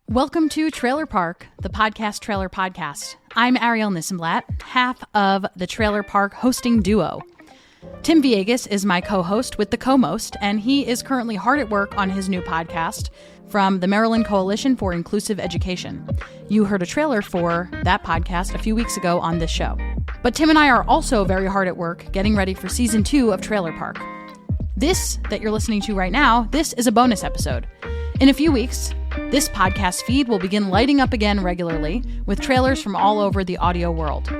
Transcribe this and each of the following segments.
Welcome to Trailer Park, the podcast trailer podcast. I'm Arielle Nissenblatt, half of the Trailer Park hosting duo. Tim Villegas is my co-host with the co-most, and he is currently hard at work on his new podcast from the Maryland Coalition for Inclusive Education. You heard a trailer for that podcast a few weeks ago on this show. But Tim and I are also very hard at work getting ready for season 2 of Trailer Park. This that you're listening to right now, this is a bonus episode. In a few weeks, this podcast feed will begin lighting up again regularly with trailers from all over the audio world.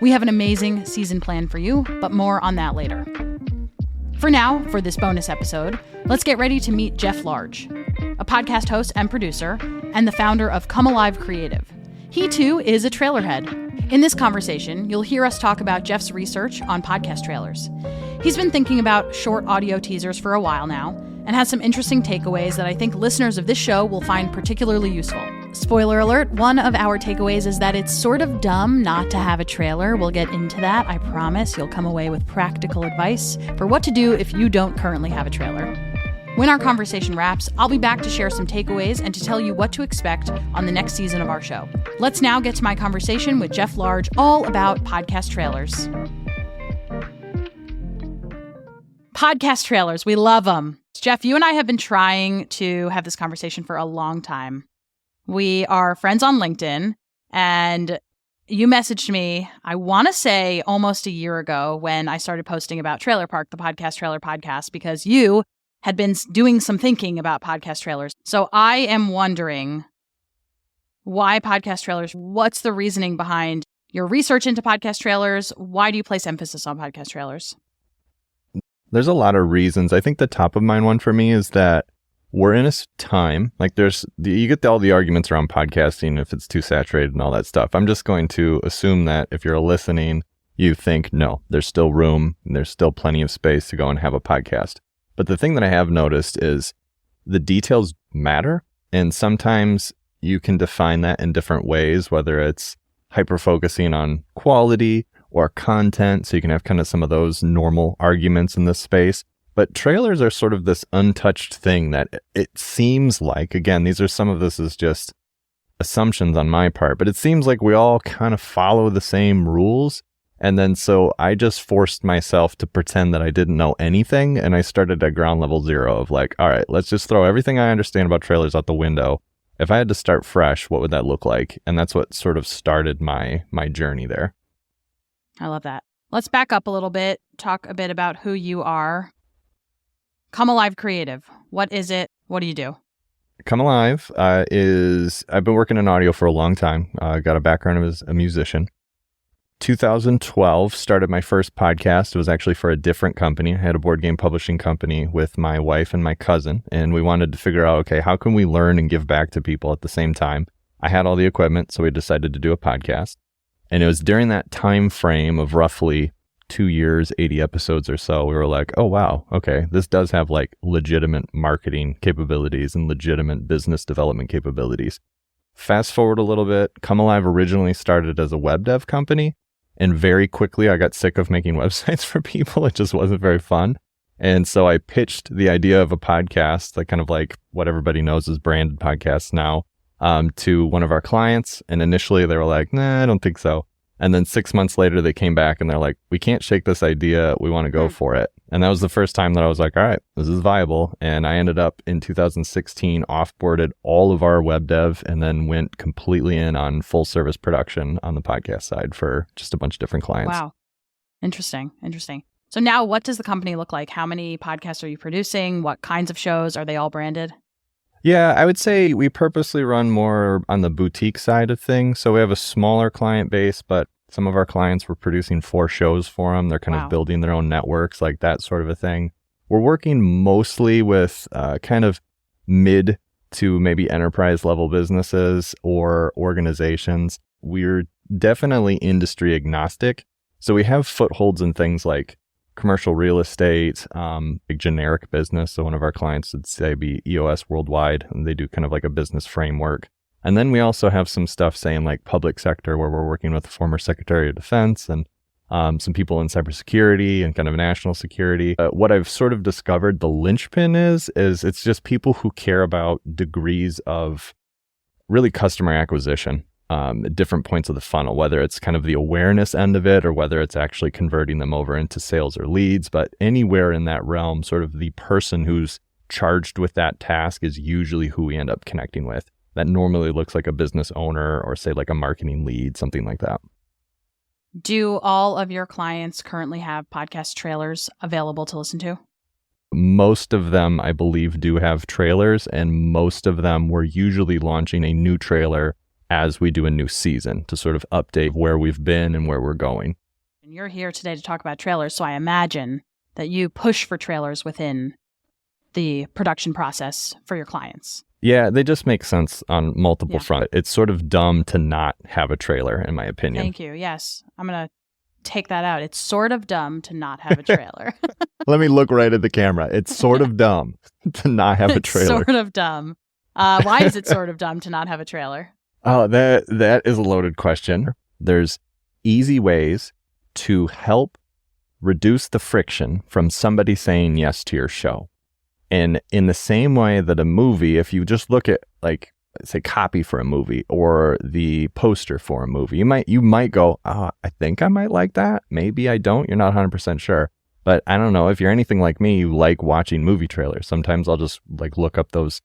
We have an amazing season planned for you, but more on that later. For now, for this bonus episode, let's get ready to meet Jeff Large, a podcast host and producer, and the founder of Come Alive Creative. He too is a trailerhead. In this conversation, you'll hear us talk about Jeff's research on podcast trailers. He's been thinking about short audio teasers for a while now, and has some interesting takeaways that I think listeners of this show will find particularly useful. Spoiler alert, one of our takeaways is that it's sort of dumb not to have a trailer. We'll get into that, I promise. You'll come away with practical advice for what to do if you don't currently have a trailer. When our conversation wraps, I'll be back to share some takeaways and to tell you what to expect on the next season of our show. Let's now get to my conversation with Jeff Large all about podcast trailers. Podcast trailers, we love them. Jeff, you and I have been trying to have this conversation for a long time. We are friends on LinkedIn, and you messaged me, I want to say almost a year ago when I started posting about Trailer Park, the podcast trailer podcast, because you had been doing some thinking about podcast trailers. So I am wondering, why podcast trailers? What's the reasoning behind your research into podcast trailers? Why do you place emphasis on podcast trailers? There's a lot of reasons. I think the top of mind one for me is that we're in a time, like you get all the arguments around podcasting if it's too saturated and all that stuff. I'm just going to assume that if you're listening, you think, no, there's still room and there's still plenty of space to go and have a podcast. But the thing that I have noticed is the details matter. And sometimes you can define that in different ways, whether it's hyper-focusing on quality or content, so you can have kind of some of those normal arguments in this space. But trailers are sort of this untouched thing that it seems like, again, some of this is just assumptions on my part, but it seems like we all kind of follow the same rules. And then so I just forced myself to pretend that I didn't know anything, and I started at ground level zero of like, all right, let's just throw everything I understand about trailers out the window. If I had to start fresh, what would that look like? And that's what sort of started my journey there. I love that. Let's back up a little bit, talk a bit about who you are. Come Alive Creative. What is it? What do you do? Come Alive I've been working in audio for a long time. I got a background as a musician. 2012 started my first podcast. It was actually for a different company. I had a board game publishing company with my wife and my cousin, and we wanted to figure out, okay, how can we learn and give back to people at the same time? I had all the equipment, so we decided to do a podcast. And it was during that time frame of roughly 2 years, 80 episodes or so, we were like, oh, wow, okay, this does have like legitimate marketing capabilities and legitimate business development capabilities. Fast forward a little bit, Come Alive originally started as a web dev company. And very quickly, I got sick of making websites for people. It just wasn't very fun. And so I pitched the idea of a podcast, like kind of like what everybody knows as branded podcasts now, to one of our clients. And initially they were like, nah, I don't think so. And then 6 months later, they came back and they're like, we can't shake this idea. We want to go for it. And that was the first time that I was like, all right, this is viable. And I ended up in 2016 offboarded all of our web dev and then went completely in on full service production on the podcast side for just a bunch of different clients. Wow. Interesting. So now what does the company look like? How many podcasts are you producing? What kinds of shows? Are they all branded? Yeah, I would say we purposely run more on the boutique side of things. So we have a smaller client base, but some of our clients were producing 4 shows for them. They're kind of building their own networks, like that sort of a thing. We're working mostly with kind of mid to maybe enterprise level businesses or organizations. We're definitely industry agnostic. So we have footholds in things like commercial real estate, like generic business. So one of our clients would say be EOS Worldwide, and they do kind of like a business framework. And then we also have some stuff saying like public sector, where we're working with the former Secretary of Defense and some people in cybersecurity and kind of national security. What I've sort of discovered the linchpin is it's just people who care about degrees of really customer acquisition at different points of the funnel, whether it's kind of the awareness end of it or whether it's actually converting them over into sales or leads. But anywhere in that realm, sort of the person who's charged with that task is usually who we end up connecting with. That normally looks like a business owner or say like a marketing lead, something like that. Do all of your clients currently have podcast trailers available to listen to? Most of them, I believe, do have trailers, and most of them we're usually launching a new trailer as we do a new season to sort of update where we've been and where we're going. And you're here today to talk about trailers, so I imagine that you push for trailers within the production process for your clients. Yeah, they just make sense on multiple fronts. It's sort of dumb to not have a trailer, in my opinion. Thank you. Yes, I'm going to take that out. It's sort of dumb to not have a trailer. Let me look right at the camera. It's sort of dumb to not have a trailer. It's sort of dumb. Why is it sort of dumb to not have a trailer? Oh, that is a loaded question. There's easy ways to help reduce the friction from somebody saying yes to your show. And in the same way that a movie, if you just look at like, say, copy for a movie or the poster for a movie, you might go, oh, I think I might like that. Maybe I don't. You're not 100% sure. But I don't know. If you're anything like me, you like watching movie trailers. Sometimes I'll just like look up it's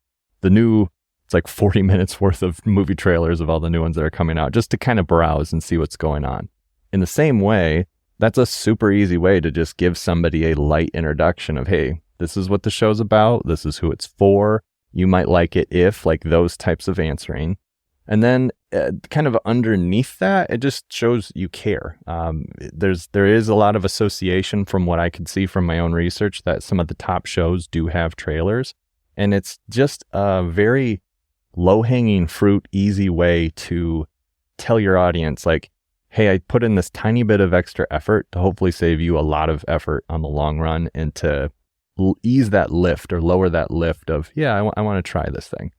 like 40 minutes worth of movie trailers of all the new ones that are coming out just to kind of browse and see what's going on. In the same way, that's a super easy way to just give somebody a light introduction of, hey, this is what the show's about. This is who it's for. You might like it if, like those types of answering. And then kind of underneath that, it just shows you care. There is a lot of association from what I could see from my own research that some of the top shows do have trailers. And it's just a very low-hanging fruit, easy way to tell your audience, like, hey, I put in this tiny bit of extra effort to hopefully save you a lot of effort on the long run and to ease that lift or lower that lift of, I want to try this thing.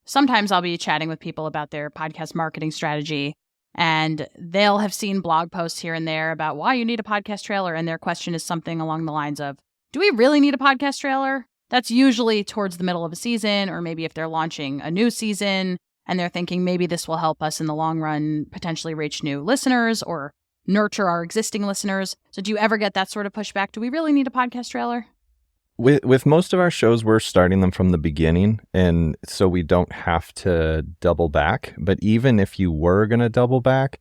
Sometimes I'll be chatting with people about their podcast marketing strategy, and they'll have seen blog posts here and there about why you need a podcast trailer, and their question is something along the lines of, do we really need a podcast trailer? That's usually towards the middle of a season, or maybe if they're launching a new season and they're thinking maybe this will help us in the long run potentially reach new listeners or nurture our existing listeners. So do you ever get that sort of pushback? Do we really need a podcast trailer? With most of our shows, we're starting them from the beginning, and so we don't have to double back. But even if you were going to double back,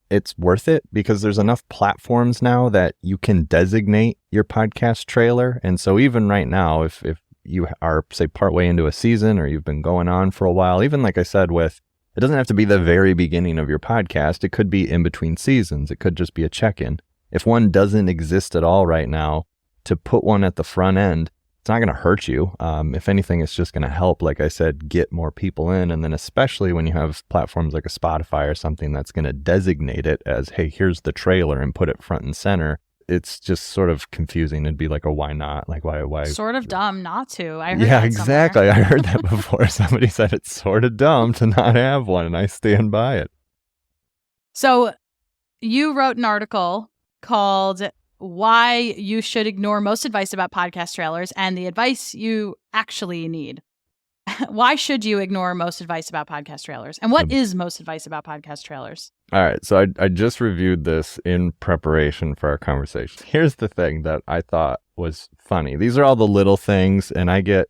it's worth it because there's enough platforms now that you can designate your podcast trailer. And so even right now, if you are, say, partway into a season or you've been going on for a while, even like I said, it doesn't have to be the very beginning of your podcast. It could be in between seasons. It could just be a check-in. If one doesn't exist at all right now, to put one at the front end, it's not going to hurt you. If anything, it's just going to help, like I said, get more people in. And then especially when you have platforms like a Spotify or something that's going to designate it as, hey, here's the trailer and put it front and center. It's just sort of confusing. It'd be like, oh, why not? Like, why? Sort of dumb not to. I heard yeah, that exactly. I heard that before. Somebody said it's sort of dumb to not have one, and I stand by it. So you wrote an article called Why You Should Ignore Most Advice About Podcast Trailers and the Advice You Actually Need. Why should you ignore most advice about podcast trailers? And what is most advice about podcast trailers? All right. So I just reviewed this in preparation for our conversation. Here's the thing that I thought was funny. These are all the little things, and I get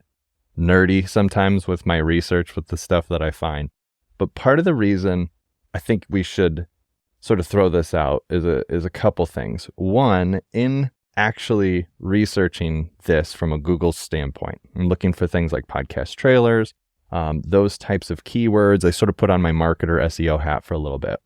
nerdy sometimes with my research with the stuff that I find. But part of the reason I think we should sort of throw this out is a couple things. One, in actually researching this from a Google standpoint, I'm looking for things like podcast trailers, those types of keywords. I sort of put on my marketer SEO hat for a little bit.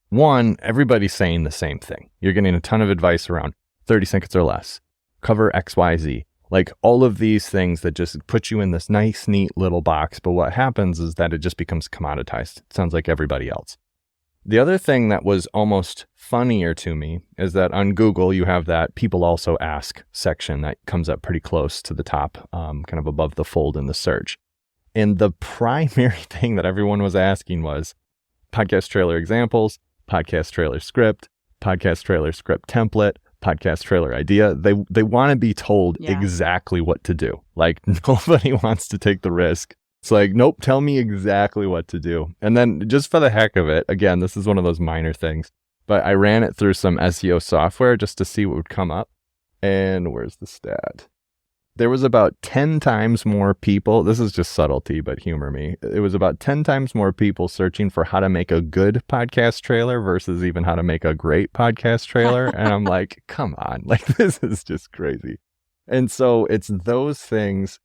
One, everybody's saying the same thing. You're getting a ton of advice around 30 seconds or less, cover XYZ, like all of these things that just put you in this nice, neat little box. But what happens is that it just becomes commoditized. It sounds like everybody else. The other thing that was almost funnier to me is that on Google, you have that people also ask section that comes up pretty close to the top, kind of above the fold in the search. And the primary thing that everyone was asking was podcast trailer examples, podcast trailer script, podcast trailer script template, podcast trailer idea. They want to be told exactly what to do. Like nobody wants to take the risk. It's like, nope, tell me exactly what to do. And then just for the heck of it, again, this is one of those minor things, but I ran it through some SEO software just to see what would come up. And where's the stat? There was about 10 times more people. This is just subtlety, but humor me. It was about 10 times more people searching for how to make a good podcast trailer versus even how to make a great podcast trailer. And I'm like, come on, like this is just crazy. And so it's those things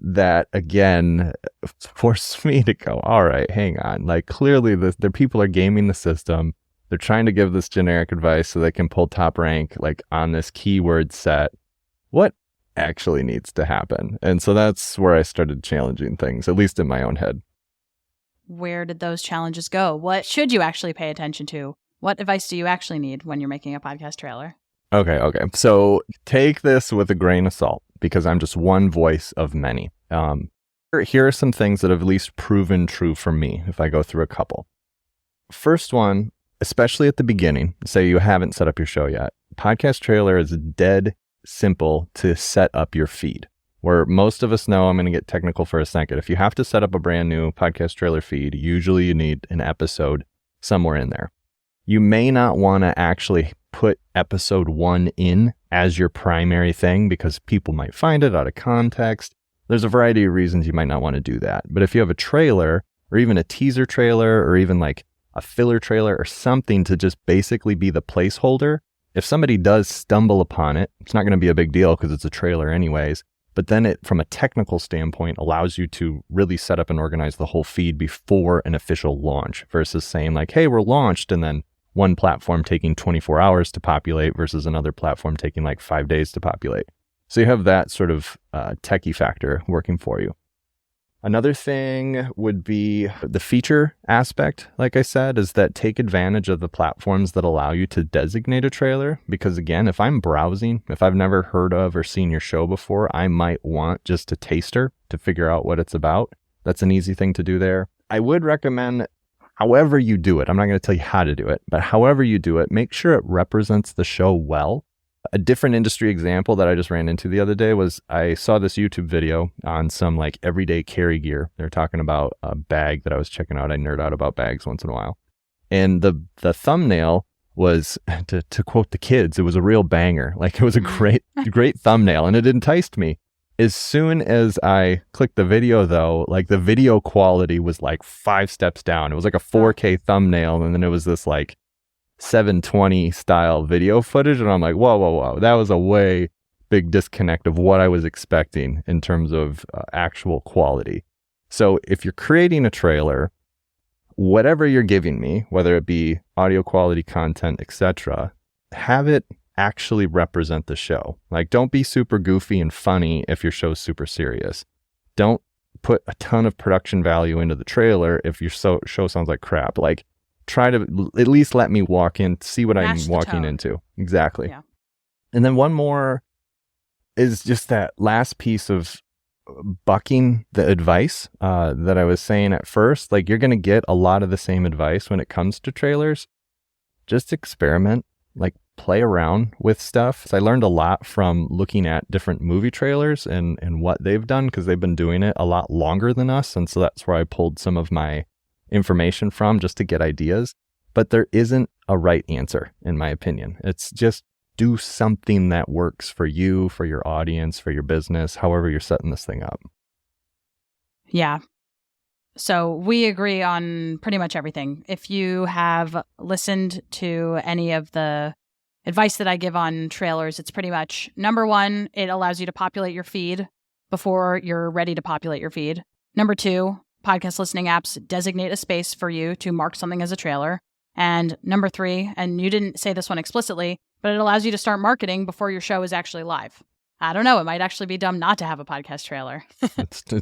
that, again, force me to go, all right, hang on. Like clearly the people are gaming the system. They're trying to give this generic advice so they can pull top rank like on this keyword set. What actually needs to happen? And so that's where I started challenging things, at least in my own head. Where did those challenges go? What should you actually pay attention to? What advice do you actually need when you're making a podcast trailer? Okay. So take this with a grain of salt because I'm just one voice of many. Here are some things that have at least proven true for me if I go through a couple. First one, especially at the beginning, say you haven't set up your show yet, podcast trailer is dead simple to set up your feed. Where most of us know, I'm going to get technical for a second. If you have to set up a brand new podcast trailer feed, usually you need an episode somewhere in there. You may not want to actually put episode 1 in as your primary thing because people might find it out of context. There's a variety of reasons you might not want to do that. But if you have a trailer or even a teaser trailer or even like a filler trailer or something to just basically be the placeholder, if somebody does stumble upon it, it's not going to be a big deal because it's a trailer anyways. But then it, from a technical standpoint, allows you to really set up and organize the whole feed before an official launch versus saying like, hey, we're launched, and then one platform taking 24 hours to populate versus another platform taking like 5 days to populate. So you have that sort of techie factor working for you. Another thing would be the feature aspect, like I said, is that take advantage of the platforms that allow you to designate a trailer. Because again, if I'm browsing, if I've never heard of or seen your show before, I might want just a taster to figure out what it's about. That's an easy thing to do there. I would recommend, however you do it, I'm not going to tell you how to do it, but however you do it, make sure it represents the show well. A different industry example that I just ran into the other day was I saw this YouTube video on some like everyday carry gear. They're talking about a bag that I was checking out. I nerd out about bags once in a while. And the thumbnail was, to quote the kids, it was a real banger. Like it was a great thumbnail and it enticed me. As soon as I clicked the video though, like the video quality was like 5 steps down. It was like a 4K thumbnail and then it was this like 720 style video footage, and I'm like, whoa, that was a way big disconnect of what I was expecting in terms of actual quality. So if you're creating a trailer, whatever you're giving me, whether it be audio quality content, etc., have it actually represent the show. Like, don't be super goofy and funny if your show's super serious. Don't put a ton of production value into the trailer if your show sounds like crap. Like, try to at least let me walk in, see what I'm walking into. Exactly. Yeah. And then one more is just that last piece of bucking the advice that I was saying at first. Like, you're going to get a lot of the same advice when it comes to trailers. Just experiment, like play around with stuff. So I learned a lot from looking at different movie trailers and what they've done because they've been doing it a lot longer than us. And so that's where I pulled some of my information from just to get ideas. But there isn't a right answer, in my opinion. It's just do something that works for you, for your audience, for your business, however you're setting this thing up. Yeah. So we agree on pretty much everything. If you have listened to any of the advice that I give on trailers, it's pretty much, number 1, it allows you to populate your feed before you're ready to populate your feed. Number 2, podcast listening apps designate a space for you to mark something as a trailer. And number 3, and you didn't say this one explicitly, but it allows you to start marketing before your show is actually live. I don't know. It might actually be dumb not to have a podcast trailer.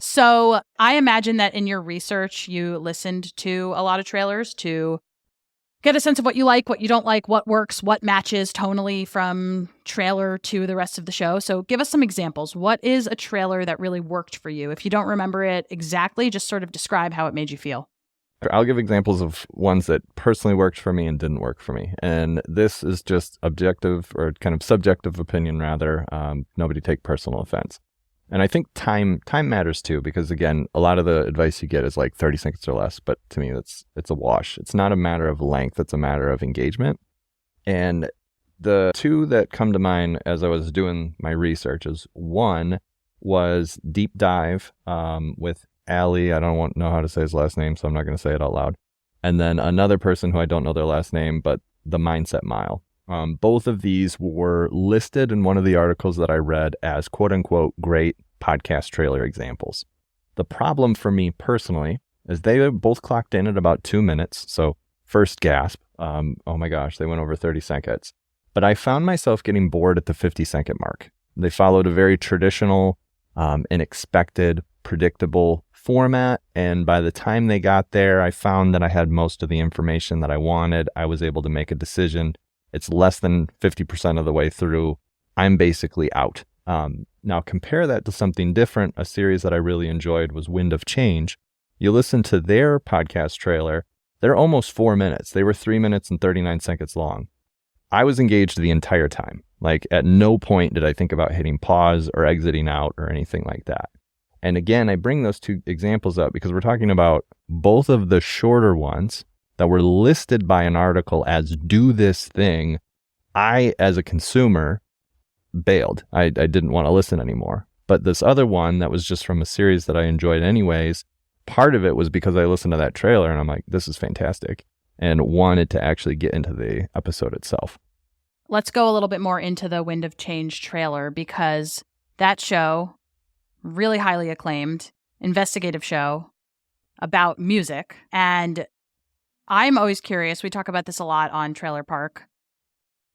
So I imagine that in your research, you listened to a lot of trailers to get a sense of what you like, what you don't like, what works, what matches tonally from trailer to the rest of the show. So give us some examples. What is a trailer that really worked for you? If you don't remember it exactly, just sort of describe how it made you feel. I'll give examples of ones that personally worked for me and didn't work for me. And this is just objective or kind of subjective opinion, rather. Nobody take personal offense. And I think time matters too, because again, a lot of the advice you get is like 30 seconds or less. But to me, it's a wash. It's not a matter of length. It's a matter of engagement. And the two that come to mind as I was doing my research is one was Deep Dive with Ali. I don't know how to say his last name, so I'm not going to say it out loud. And then another person who I don't know their last name, but the Mindset Mile. Both of these were listed in one of the articles that I read as quote unquote great podcast trailer examples. The problem for me personally is they both clocked in at about 2 minutes. So first gasp, oh my gosh, they went over 30 seconds. But I found myself getting bored at the 50-second mark. They followed a very traditional and expected, predictable format. And by the time they got there, I found that I had most of the information that I wanted. I was able to make a decision. It's less than 50% of the way through. I'm basically out. Now compare that to something different. A series that I really enjoyed was Wind of Change. You listen to their podcast trailer, they're almost 4 minutes. They were 3 minutes and 39 seconds long. I was engaged the entire time. Like at no point did I think about hitting pause or exiting out or anything like that. And again, I bring those two examples up because we're talking about both of the shorter ones that were listed by an article as do this thing. I, as a consumer, bailed. I didn't want to listen anymore. But this other one that was just from a series that I enjoyed anyways, part of it was because I listened to that trailer and I'm like, this is fantastic, and wanted to actually get into the episode itself. Let's go a little bit more into the Wind of Change trailer, because that show, really highly acclaimed, investigative show about music. And I'm always curious, we talk about this a lot on Trailer Park.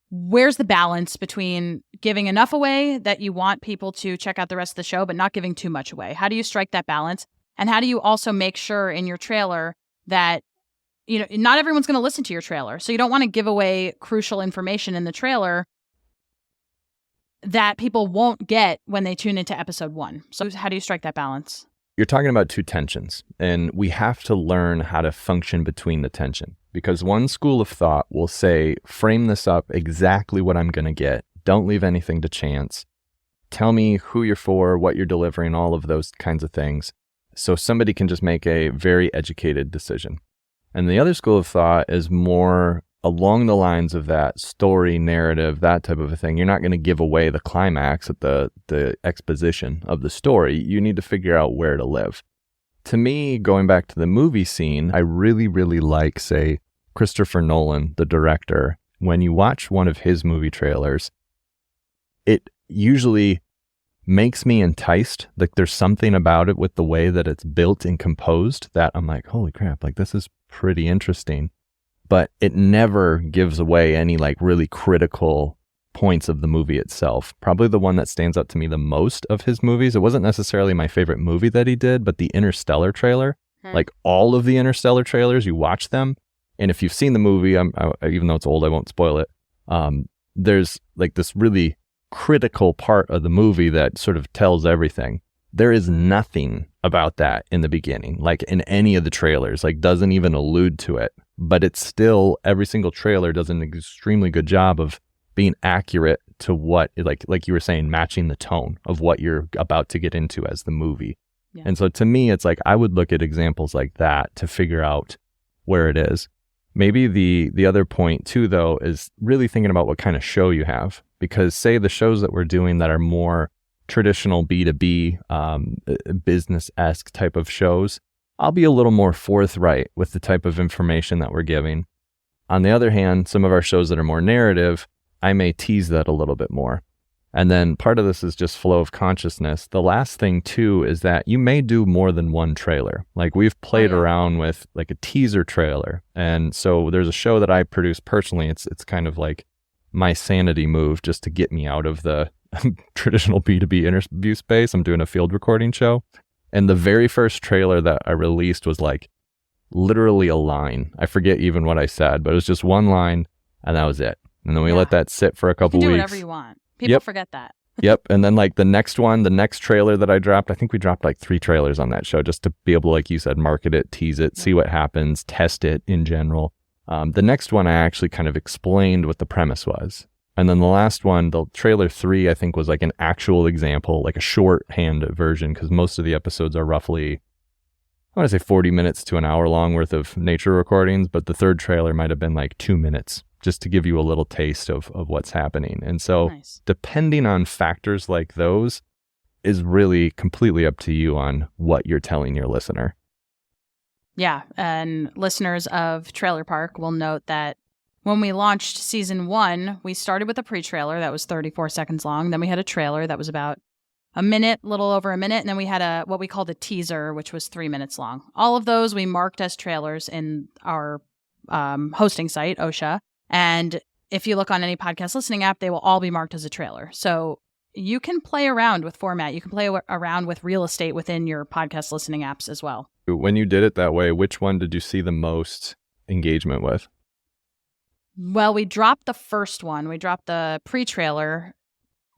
Where's the balance between giving enough away that you want people to check out the rest of the show, but not giving too much away? How do you strike that balance? And how do you also make sure in your trailer that, you know, not everyone's going to listen to your trailer. So you don't want to give away crucial information in the trailer that people won't get when they tune into episode 1. So how do you strike that balance? You're talking about two tensions, and we have to learn how to function between the tension, because one school of thought will say, frame this up exactly what I'm going to get. Don't leave anything to chance. Tell me who you're for, what you're delivering, all of those kinds of things, so somebody can just make a very educated decision. And the other school of thought is more along the lines of that story narrative, that type of a thing. You're not going to give away the climax at the exposition of the story. You need to figure out where to live. To me, going back to the movie scene, I really, really like, say, Christopher Nolan, the director. When you watch one of his movie trailers, it usually makes me enticed. Like there's something about it with the way that it's built and composed that I'm like, holy crap, like this is pretty interesting. But it never gives away any like really critical points of the movie itself. Probably the one that stands out to me the most of his movies, it wasn't necessarily my favorite movie that he did, but the Interstellar trailer, like all of the Interstellar trailers, you watch them, and if you've seen the movie, even though it's old, I won't spoil it. There's like this really critical part of the movie that sort of tells everything. There is nothing about that in the beginning, like in any of the trailers, like doesn't even allude to it. But it's still, every single trailer does an extremely good job of being accurate to what, like you were saying, matching the tone of what you're about to get into as the movie. Yeah. And so to me, it's like I would look at examples like that to figure out where it is. Maybe the other point too, though, is really thinking about what kind of show you have. Because say the shows that we're doing that are more traditional B2B, business-esque type of shows, I'll be a little more forthright with the type of information that we're giving. On the other hand, some of our shows that are more narrative, I may tease that a little bit more. And then part of this is just flow of consciousness. The last thing too is that you may do more than one trailer. Like we've played around with like a teaser trailer. And so there's a show that I produce personally. It's kind of like my sanity move just to get me out of the traditional B2B interview space. I'm doing a field recording show. And the very first trailer that I released was like literally a line. I forget even what I said, but it was just one line and that was it. And then we let that sit for a couple weeks. You can do whatever you want. People forget that. Yep. And then like the next trailer that I dropped, I think we dropped like 3 trailers on that show just to be able to, like you said, market it, tease it, see what happens, test it in general. The next one, I actually kind of explained what the premise was. And then the last one, the trailer 3, I think was like an actual example, like a shorthand version, because most of the episodes are roughly, I want to say 40 minutes to an hour long worth of nature recordings, but the third trailer might have been like 2 minutes, just to give you a little taste of what's happening. And so depending on factors like those is really completely up to you on what you're telling your listener. Yeah, and listeners of Trailer Park will note that when we launched season 1, we started with a pre-trailer that was 34 seconds long. Then we had a trailer that was about a little over a minute. And then we had what we called a teaser, which was 3 minutes long. All of those we marked as trailers in our hosting site, OSHA. And if you look on any podcast listening app, they will all be marked as a trailer. So you can play around with format. You can play around with real estate within your podcast listening apps as well. When you did it that way, which one did you see the most engagement with? Well, we dropped the first one. We dropped the pre-trailer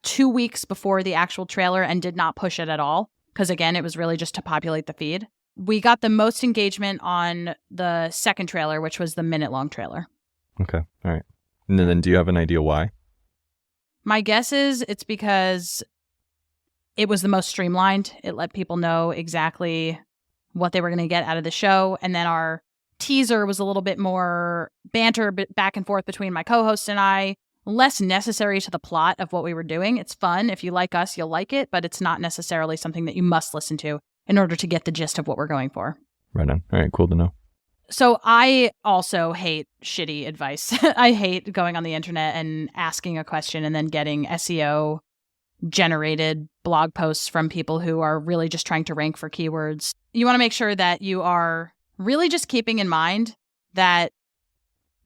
2 weeks before the actual trailer and did not push it at all. Because again, it was really just to populate the feed. We got the most engagement on the second trailer, which was the minute-long trailer. Okay. All right. And then do you have an idea why? My guess is it's because it was the most streamlined. It let people know exactly what they were going to get out of the show. And then our teaser was a little bit more banter back and forth between my co-host and I, less necessary to the plot of what we were doing. It's fun. If you like us, you'll like it, but it's not necessarily something that you must listen to in order to get the gist of what we're going for. Right on. All right, cool to know. So I also hate shitty advice. I hate going on the internet and asking a question and then getting SEO generated blog posts from people who are really just trying to rank for keywords. You want to make sure that you are really just keeping in mind that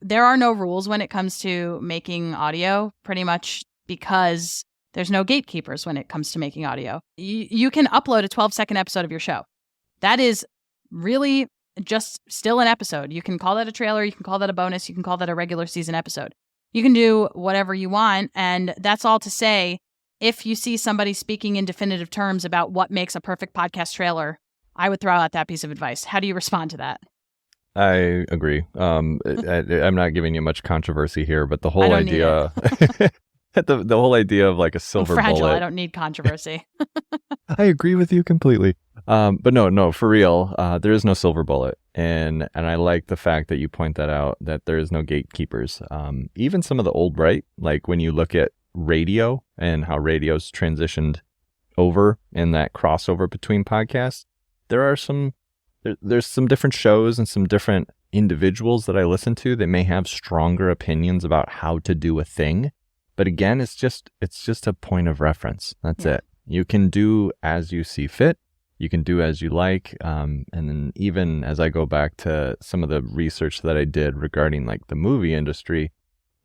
there are no rules when it comes to making audio, pretty much because there's no gatekeepers when it comes to making audio. You can upload a 12-second episode of your show. That is really just still an episode. You can call that a trailer. You can call that a bonus. You can call that a regular season episode. You can do whatever you want. And that's all to say, if you see somebody speaking in definitive terms about what makes a perfect podcast trailer, I would throw out that piece of advice. How do you respond to that? I agree. I'm not giving you much controversy here, but the whole idea, the whole idea of like a silver bullet. I don't need controversy. I agree with you completely. But no, for real, there is no silver bullet. And I like the fact that you point that out, that there is no gatekeepers. Even some of the old, right? Like when you look at radio and how radio's transitioned over in that crossover between podcasts, there's some different shows and some different individuals that I listen to that may have stronger opinions about how to do a thing. But again, it's just a point of reference. That's it. You can do as you see fit. You can do as you like. And then even as I go back to some of the research that I did regarding like the movie industry,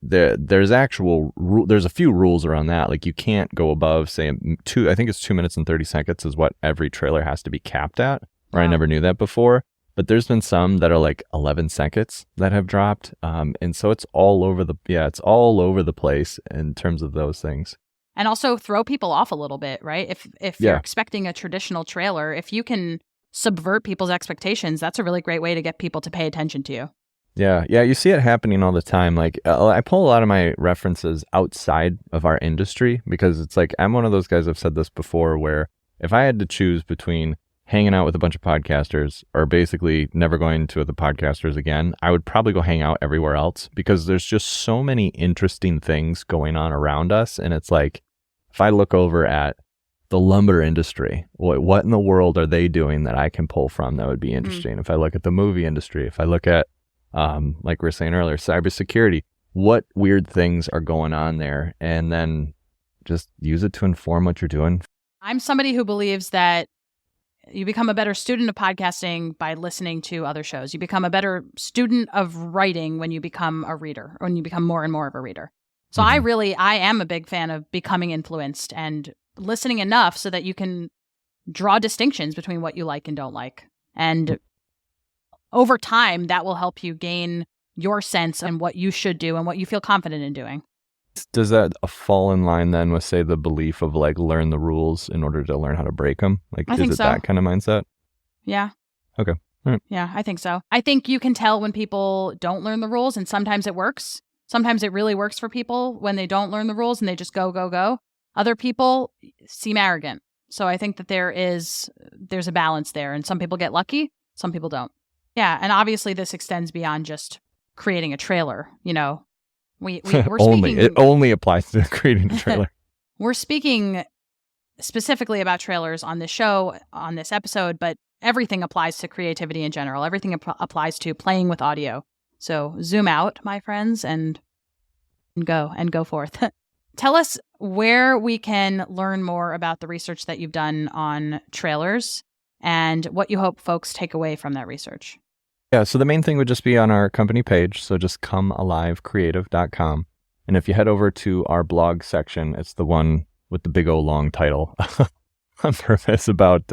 there's a few rules around that. Like you can't go above, say, I think it's 2 minutes and 30 seconds is what every trailer has to be capped at. Or I never knew that before. But there's been some that are like 11 seconds that have dropped. And so it's all over the place in terms of those things. And also throw people off a little bit, right? If you're expecting a traditional trailer, if you can subvert people's expectations, that's a really great way to get people to pay attention to you. Yeah, you see it happening all the time. Like I pull a lot of my references outside of our industry because it's like I'm one of those guys, I've said this before, where if I had to choose between hanging out with a bunch of podcasters or basically never going to the podcasters again, I would probably go hang out everywhere else because there's just so many interesting things going on around us. And it's like, if I look over at the lumber industry, what in the world are they doing that I can pull from that would be interesting? If I look at the movie industry, if I look at, like we were saying earlier, cybersecurity, what weird things are going on there? And then just use it to inform what you're doing. I'm somebody who believes that you become a better student of podcasting by listening to other shows. You become a better student of writing when you become a reader, or when you become more and more of a reader. So I am a big fan of becoming influenced and listening enough so that you can draw distinctions between what you like and don't like. And over time, that will help you gain your sense on what you should do and what you feel confident in doing. Does that fall in line then with, say, the belief of like learn the rules in order to learn how to break them? Like, I think is it so. that kind of mindset? Yeah. Okay. All right. Yeah, I think so. I think you can tell when people don't learn the rules, and sometimes it works. Sometimes it really works for people when they don't learn the rules and they just go, go, go. Other people seem arrogant. So I think that there's a balance there, and some people get lucky, some people don't. Yeah, and obviously this extends beyond just creating a trailer. You know, we're speaking. It only applies to creating a trailer. We're speaking specifically about trailers on this show, on this episode, but everything applies to creativity in general. Everything applies to playing with audio. So zoom out, my friends, and go forth. Tell us where we can learn more about the research that you've done on trailers and what you hope folks take away from that research. Yeah, so the main thing would just be on our company page. So just comealivecreative.com. And if you head over to our blog section, it's the one with the big old long title on purpose about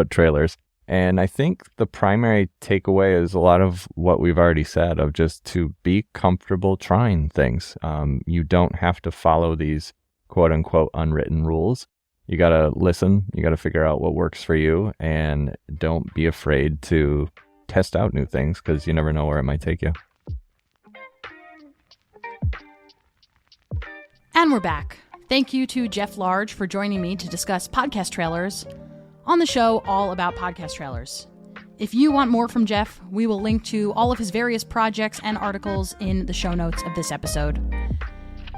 trailers. And I think the primary takeaway is a lot of what we've already said, of just to be comfortable trying things. You don't have to follow these quote unquote unwritten rules. You got to listen. You got to figure out what works for you, and don't be afraid to test out new things, because you never know where it might take you. And we're back. Thank you to Jeff Large for joining me to discuss podcast trailers on the show all about podcast trailers. If you want more from Jeff, we will link to all of his various projects and articles in the show notes of this episode.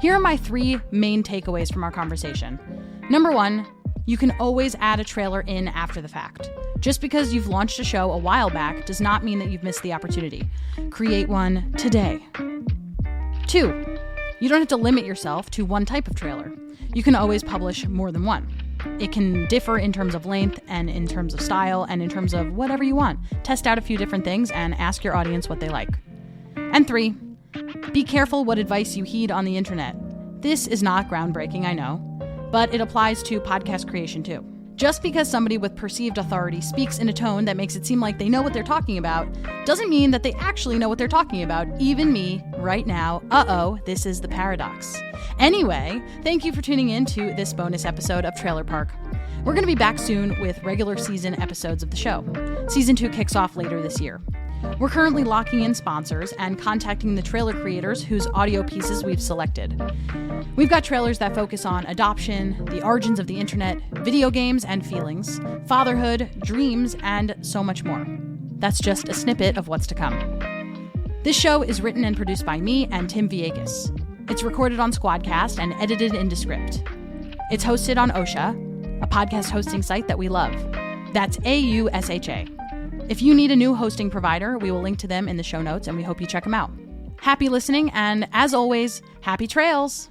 Here are my 3 main takeaways from our conversation. Number 1, you can always add a trailer in after the fact. Just because you've launched a show a while back does not mean that you've missed the opportunity. Create one today. 2, you don't have to limit yourself to one type of trailer. You can always publish more than one. It can differ in terms of length and in terms of style and in terms of whatever you want. Test out a few different things and ask your audience what they like. And 3, be careful what advice you heed on the internet. This is not groundbreaking, I know, but it applies to podcast creation too. Just because somebody with perceived authority speaks in a tone that makes it seem like they know what they're talking about doesn't mean that they actually know what they're talking about. Even me, right now, this is the paradox. Anyway, thank you for tuning in to this bonus episode of Trailer Park. We're going to be back soon with regular season episodes of the show. Season 2 kicks off later this year. We're currently locking in sponsors and contacting the trailer creators whose audio pieces we've selected. We've got trailers that focus on adoption, the origins of the internet, video games and feelings, fatherhood, dreams, and so much more. That's just a snippet of what's to come. This show is written and produced by me and Tim Villegas. It's recorded on Squadcast and edited in Descript. It's hosted on Osha, a podcast hosting site that we love. That's AUSHA. If you need a new hosting provider, we will link to them in the show notes, and we hope you check them out. Happy listening, and as always, happy trails!